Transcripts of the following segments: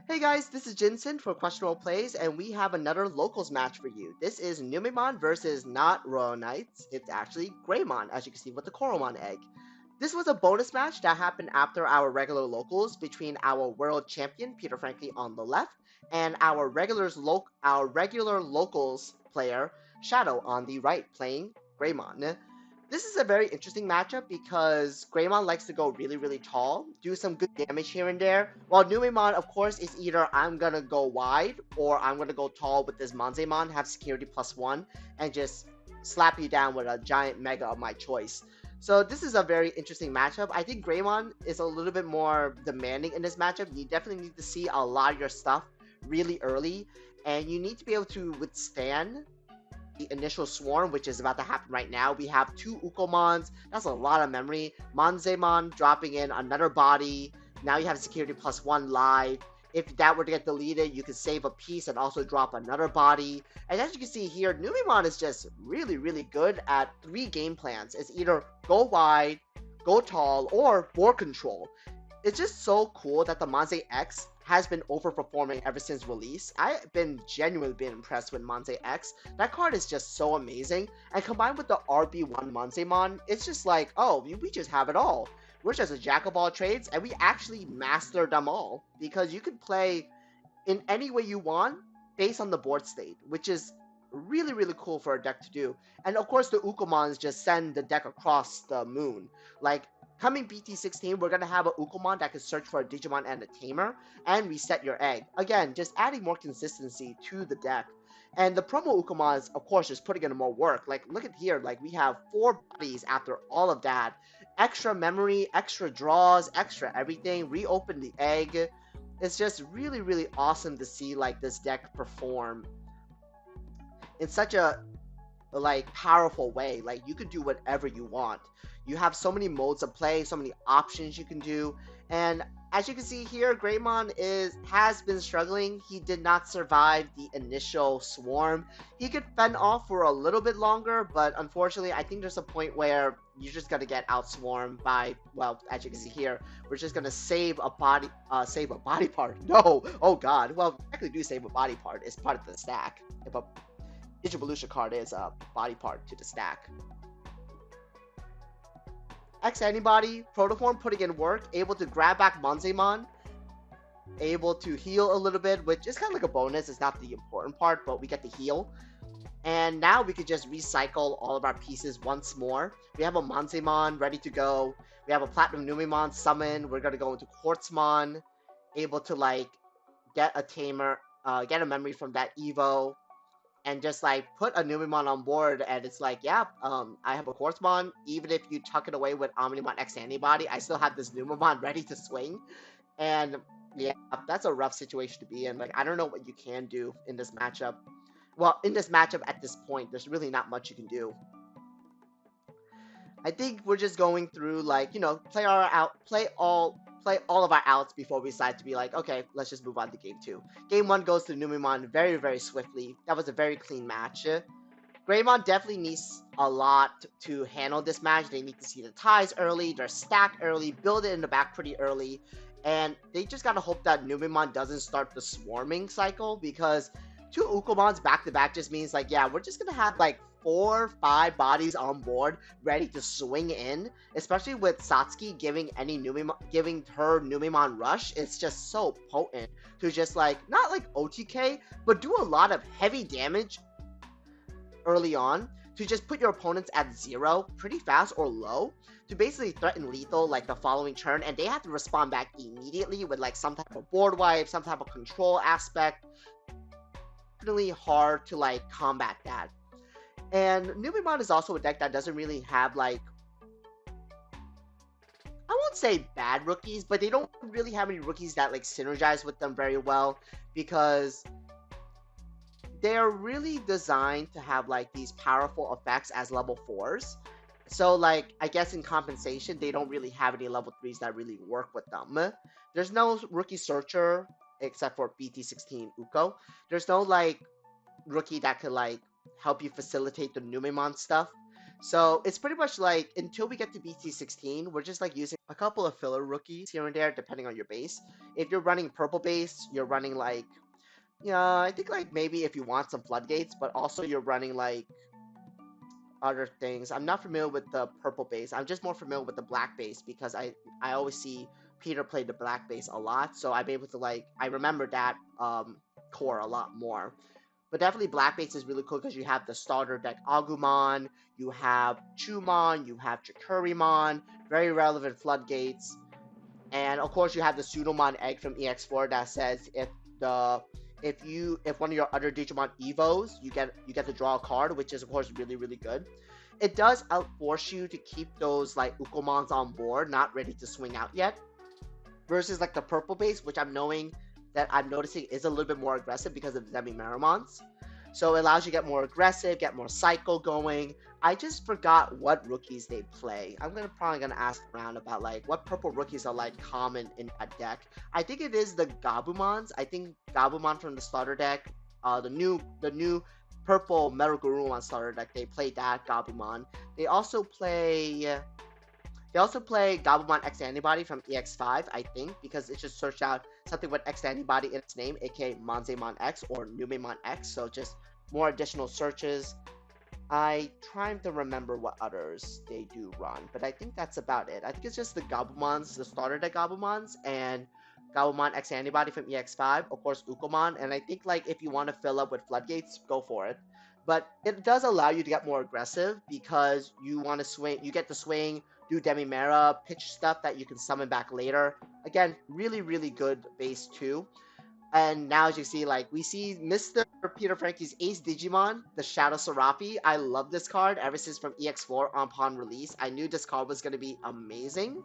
Hey guys, this is Jinsen for Questionable Plays, and we have another locals match for you. This is Numemon versus not Royal Knights. It's actually Greymon, as you can see with the Coralmon egg. This was a bonus match that happened after our regular locals between our world champion Peter Franklin on the left and our regular locals player Shadow on the right, playing Greymon. This is a very interesting matchup because Greymon likes to go really tall, do some good damage here and there, while Numemon, of course, is either I'm gonna go wide or I'm gonna go tall with this Monzemon, have security +1, and just slap you down with a giant mega of my choice. So this is a very interesting matchup. I think Greymon is a little bit more demanding in this matchup. You definitely need to see a lot of your stuff really early, and you need to be able to withstand the initial swarm, which is about to happen right now. We have two Ukomons. That's a lot of memory. Monzemon dropping in another body. Now you have security +1 live. If that were to get deleted, you can save a piece and also drop another body. And as you can see here, Numemon is just really good at 3 game plans. It's either go wide, go tall, or board control. It's just so cool that the Monze X has been overperforming ever since release. I've been genuinely impressed with Monze X. That card is just so amazing. And combined with the RB1 Monzemon, it's just like, oh, we just have it all. We're just a jack of all trades, and we actually master them all. Because you can play in any way you want based on the board state, which is really cool for a deck to do. And of course, the Ukomons just send the deck across the moon. Like, coming BT16, we're going to have a Ukomon that can search for a Digimon and a Tamer, and reset your egg. Again, just adding more consistency to the deck. And the promo Ukomon is, of course, just putting in more work. Like, look at here, like, we have 4 bodies after all of that. Extra memory, extra draws, extra everything, reopen the egg. It's just really awesome to see, like, this deck perform in such a like powerful way. Like, you could do whatever you want. You have so many modes of play, so many options you can do. And as you can see here, Greymon has been struggling. He did not survive the initial swarm. He could fend off for a little bit longer, but unfortunately, I think there's a point where you're just gonna get outswarmed by, well, as you can see here, we're just gonna save a body part. No, oh god. Well, technically do save a body part. It's part of the stack. If a Digivolution card is a body part to the stack. X Antibody, Protoform putting in work, able to grab back Monzemon, able to heal a little bit, which is kind of like a bonus. It's not the important part, but we get to heal. And now we could just recycle all of our pieces once more. We have a Monzemon ready to go. We have a Platinum Numemon summoned. We're going to go into Quartzmon, able to, like, get a Tamer, get a memory from that Evo, and just like put a Numemon on board, and it's like, yeah, I have a Quartzmon. Even if you tuck it away with Omnimon X Antibody, I still have this Numemon ready to swing. And yeah, that's a rough situation to be in. Like, I don't know what you can do in this matchup. Well, in this matchup at this point, there's really not much you can do. I think we're just going through, like, you know, play all of our outs before we decide to be like, okay, let's just move on to game 2. Game 1 goes to Numemon very swiftly. That was a very clean match. Greymon definitely needs a lot to handle this match. They need to see the ties early, their stack early, build it in the back pretty early, and they just gotta hope that Numemon doesn't start the swarming cycle, because 2 Ukomons back to back just means, like, yeah, we're just gonna have like 4 or 5 bodies on board ready to swing in, especially with Satsuki giving her Numemon rush. It's just so potent to just, like, not like OTK, but do a lot of heavy damage early on to just put your opponents at 0 pretty fast or low to basically threaten lethal like the following turn, and they have to respond back immediately with like some type of board wipe, some type of control aspect. Definitely hard to like combat that. And Numemon is also a deck that doesn't really have, like, I won't say bad rookies, but they don't really have any rookies that like synergize with them very well, because they're really designed to have like these powerful effects as level 4s. So, like, I guess in compensation, they don't really have any level 3s that really work with them. There's no rookie searcher except for BT16 Uko. There's no like rookie that could like help you facilitate the Numemon stuff. So it's pretty much like until we get to BT16, we're just like using a couple of filler rookies here and there depending on your base. If you're running purple base, you're running like, yeah, I think like maybe if you want some floodgates, but also you're running like other things. I'm not familiar with the purple base. I'm just more familiar with the black base because I always see Peter play the black base a lot, so I'm able to like I remember that core a lot more. But definitely black base is really cool because you have the starter deck Agumon, you have Chumon, you have Chikurimon, very relevant floodgates, and of course you have the Pseudomon egg from EX4 that says the if one of your other Digimon evos, you get to draw a card, which is of course really really good. It does outforce you to keep those like Ukomons on board, not ready to swing out yet, versus like the purple base, which I'm noticing is a little bit more aggressive because of Demi-Meramons. So it allows you to get more aggressive, get more cycle going. I just forgot what rookies they play. Probably gonna ask around about like what purple rookies are like common in that deck. I think it is the Gabumons. I think Gabumon from the starter deck, the new purple Metal Garurumon starter deck. They play that Gabumon. They also play they also play Gabumon X Antibody from EX5, I think, because it just searched out something with X Antibody in its name, aka Monzemon X or Numemon X, so just more additional searches. I trying to remember what others they do run, but I think that's about it. I think it's just the Gabumons, the starter deck Gabumons, and Gabumon X Antibody from EX5, of course Ukomon, and I think like if you want to fill up with floodgates, go for it. But it does allow you to get more aggressive because you want to swing, you get to swing, do Demi-Mera, pitch stuff that you can summon back later. Again, really, really good base 2. And now as you see, like, we see Mr. Peter Frankie's Ace Digimon, the Shadow Serapi. I love this card ever since from EX4 upon release. I knew this card was going to be amazing.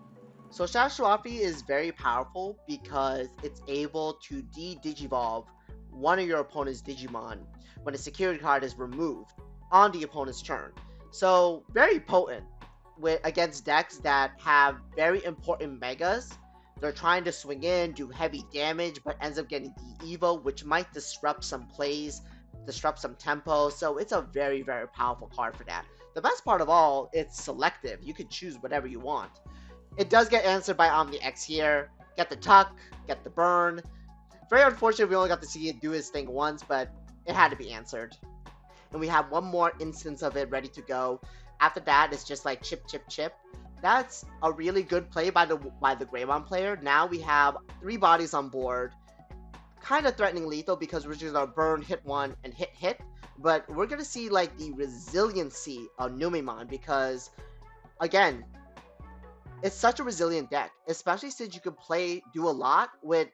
So Shadow Serapi is very powerful because it's able to de-digivolve one of your opponent's Digimon when a security card is removed on the opponent's turn. So very potent against decks that have very important megas. They're trying to swing in, do heavy damage, but ends up getting the Evo, which might disrupt some plays, disrupt some tempo. So it's a very, very powerful card for that. The best part of all, it's selective. You can choose whatever you want. It does get answered by Omni X here. Get the tuck, get the burn. Very unfortunate we only got to see it do his thing once, but it had to be answered. And we have one more instance of it ready to go. After that, it's just like chip, chip, chip. That's a really good play by the Greymon player. Now we have 3 bodies on board. Kind of threatening lethal because we're just gonna burn, hit 1, and hit. But we're gonna see like the resiliency of Numemon because, again, it's such a resilient deck, especially since you can do a lot with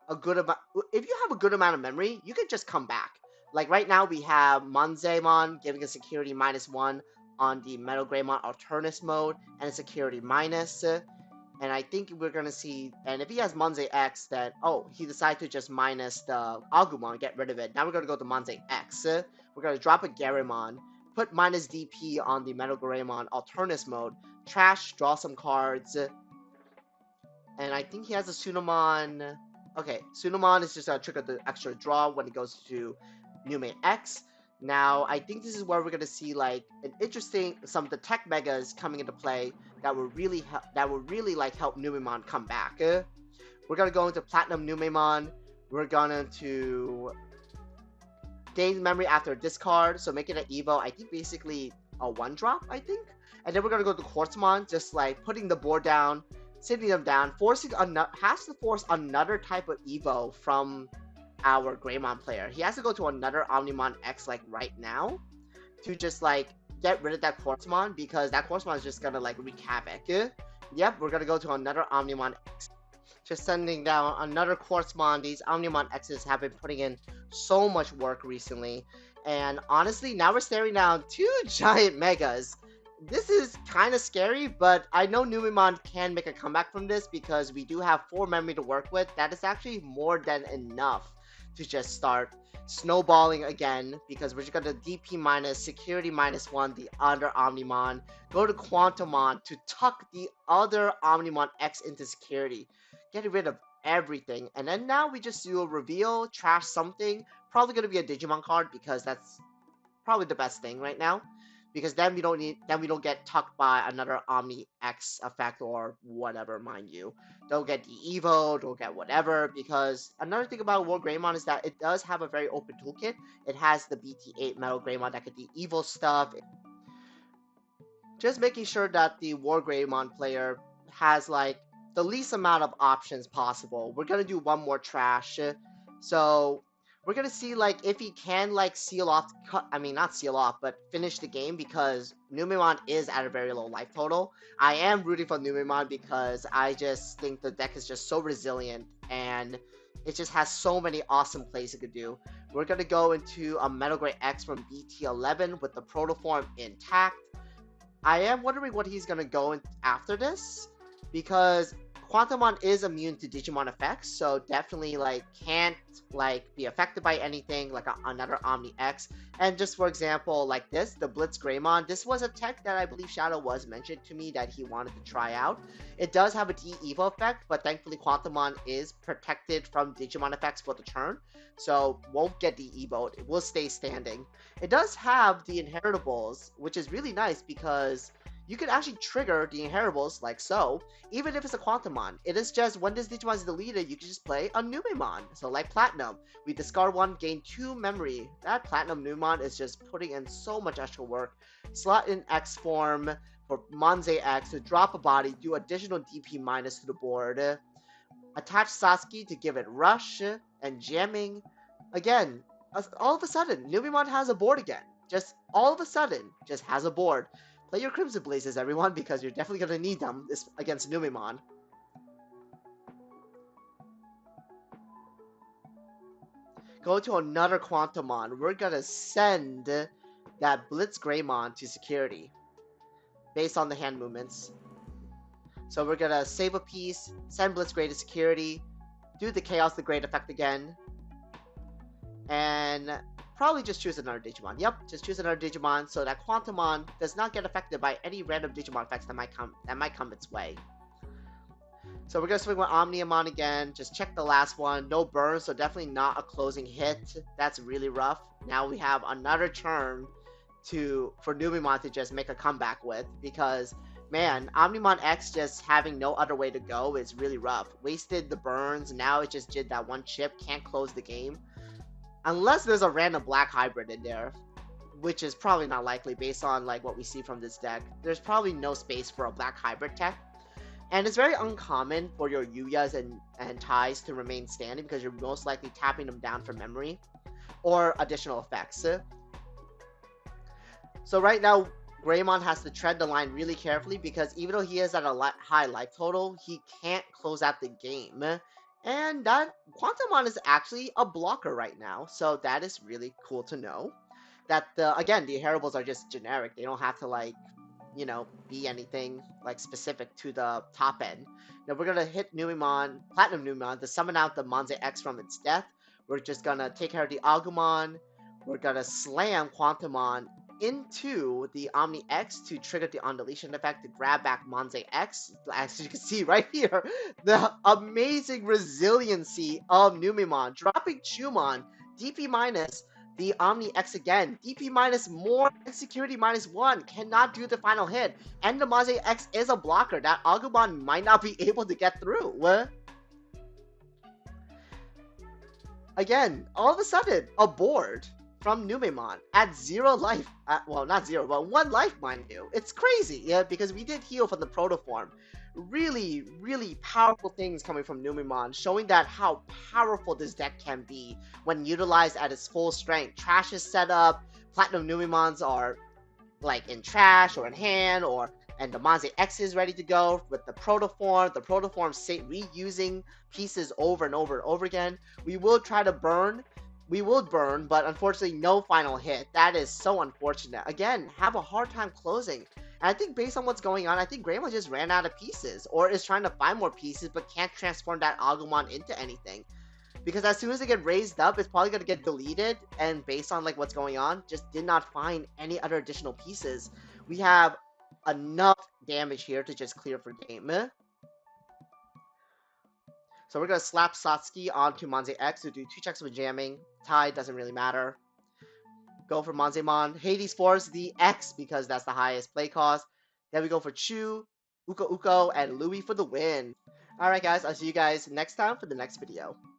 a good amount. If you have a good amount of memory, you can just come back. Like right now, we have Monzemon giving a security -1 on the Metal Greymon Alternus mode and a security minus. And I think we're gonna see. And if he has Monze X, then he decided to just minus the Agumon, get rid of it. Now we're gonna go to Monze X. We're gonna drop a Garymon, put minus DP on the Metal Greymon Alternus mode, trash, draw some cards, and I think he has a Sunomon. Okay, Sunomon is just gonna trigger the extra draw when it goes to Nume X. Now, I think this is where we're gonna see like some of the tech megas coming into play that will really like help Numemon come back. We're gonna go into Platinum Numemon. We're gonna to gain memory after discard, so make it an Evo. I think basically a 1-drop, I think. And then we're gonna go to Quartzmon, just like putting the board down, sitting them down, has to force another type of Evo from our Greymon player. He has to go to another Omnimon X like right now to just like get rid of that Quartzmon because that Quartzmon is just gonna like wreak havoc. Yep, we're gonna go to another Omnimon X. Just sending down another Quartzmon. These Omnimon X's have been putting in so much work recently. And honestly, now we're staring down 2 giant megas. This is kind of scary, but I know Numemon can make a comeback from this because we do have 4 memory to work with. That is actually more than enough to just start snowballing again because we're just going to DP minus, security -1, the other Omnimon, go to Quantumon to tuck the other Omnimon X into security, getting rid of everything. And then now we just do a reveal, trash something, probably going to be a Digimon card because that's probably the best thing right now. because then we don't get tucked by another Omni X effect or whatever, mind you. Don't get the Evo, don't get whatever, because another thing about Wargreymon is that it does have a very open toolkit. It has the BT8 Metal Greymon that can do Evo stuff. Just making sure that the Wargreymon player has like the least amount of options possible. We're gonna do one more trash, so we're gonna see like if he can like seal off, I mean not seal off, but finish the game, because Numemon is at a very low life total. I am rooting for Numemon because I just think the deck is just so resilient and it just has so many awesome plays it could do. We're gonna go into a Metal Grey X from BT11 with the Protoform intact. I am wondering what he's gonna go in after this, because Quantumon is immune to Digimon effects, so definitely like can't like be affected by anything like another Omni X. And just for example, like this, the Blitz Greymon, this was a tech that I believe Shadow was mentioned to me that he wanted to try out. It does have a D-Evo effect, but thankfully Quantumon is protected from Digimon effects for the turn, so won't get D-Evoed. It will stay standing. It does have the inheritables, which is really nice because you can actually trigger the inheritables like so, even if it's a Quantumon. It is just when this Digimon is deleted, you can just play a Numemon. So like Platinum, we discard one, gain 2 memory. That Platinum Numemon is just putting in so much extra work. Slot in X form for Monze X to drop a body, do additional DP minus to the board. Attach Sasuke to give it rush and jamming. Again, all of a sudden, Numemon has a board again. Just all of a sudden, just has a board. Play your Crimson Blazes, everyone, because you're definitely going to need them against Numemon. Go to another Quantumon. We're going to send that Blitz Greymon to security based on the hand movements. So we're going to save a piece, send Blitz Grey to security, do the Chaos the Great effect again, and probably just choose another Digimon. Yep, just choose another Digimon so that Quantumon does not get affected by any random Digimon effects that might come its way. So we're gonna swing with Omniamon again. Just check the last one. No burn, so definitely not a closing hit. That's really rough. Now we have another turn for Numemon to just make a comeback with, because man, Omnimon X just having no other way to go is really rough. Wasted the burns, now it just did that one chip, can't close the game. Unless there's a random black hybrid in there, which is probably not likely based on like what we see from this deck. There's probably no space for a black hybrid tech. And it's very uncommon for your Yuyas and Tais to remain standing because you're most likely tapping them down for memory or additional effects. So right now, Greymon has to tread the line really carefully because even though he is at a high life total, he can't close out the game. And that Quantumon is actually a blocker right now, so that is really cool to know. That again, the inheritables are just generic. They don't have to like, you know, be anything like specific to the top end. Now we're gonna hit Numemon, Platinum Numemon, to summon out the Monze X from its death. We're just gonna take care of the Agumon. We're gonna slam Quantumon into the Omni X to trigger the Undeletion effect to grab back Monze X. As you can see right here, the amazing resiliency of Numemon, dropping Chumon, DP minus, the Omni X again, DP minus more, and security minus 1, cannot do the final hit, and the Monze X is a blocker that Agumon might not be able to get through. Again, all of a sudden, a board from Numemon at 0 life. Well, not 0, but 1 life, mind you. It's crazy, yeah, because we did heal from the Protoform. Really, really powerful things coming from Numemon, showing that how powerful this deck can be when utilized at its full strength. Trash is set up, Platinum Numemons are like in trash or in hand, and the Monze X is ready to go with the Protoform. The Protoform reusing pieces over and over and over again. We will try to burn. We will burn, but unfortunately no final hit. That is so unfortunate. Again, have a hard time closing. And I think based on what's going on, I think Greymon just ran out of pieces, or is trying to find more pieces, but can't transform that Agumon into anything. Because as soon as they get raised up, it's probably going to get deleted, and based on like what's going on, just did not find any other additional pieces. We have enough damage here to just clear for game. So we're going to slap Satsuki onto Monze X to do 2 checks with jamming. Tie doesn't really matter. go for Monzemon. Hades Force, the X, because that's the highest play cost. Then we go for Chu, Uko Uko, and Louis for the win. Alright guys, I'll see you guys next time for the next video.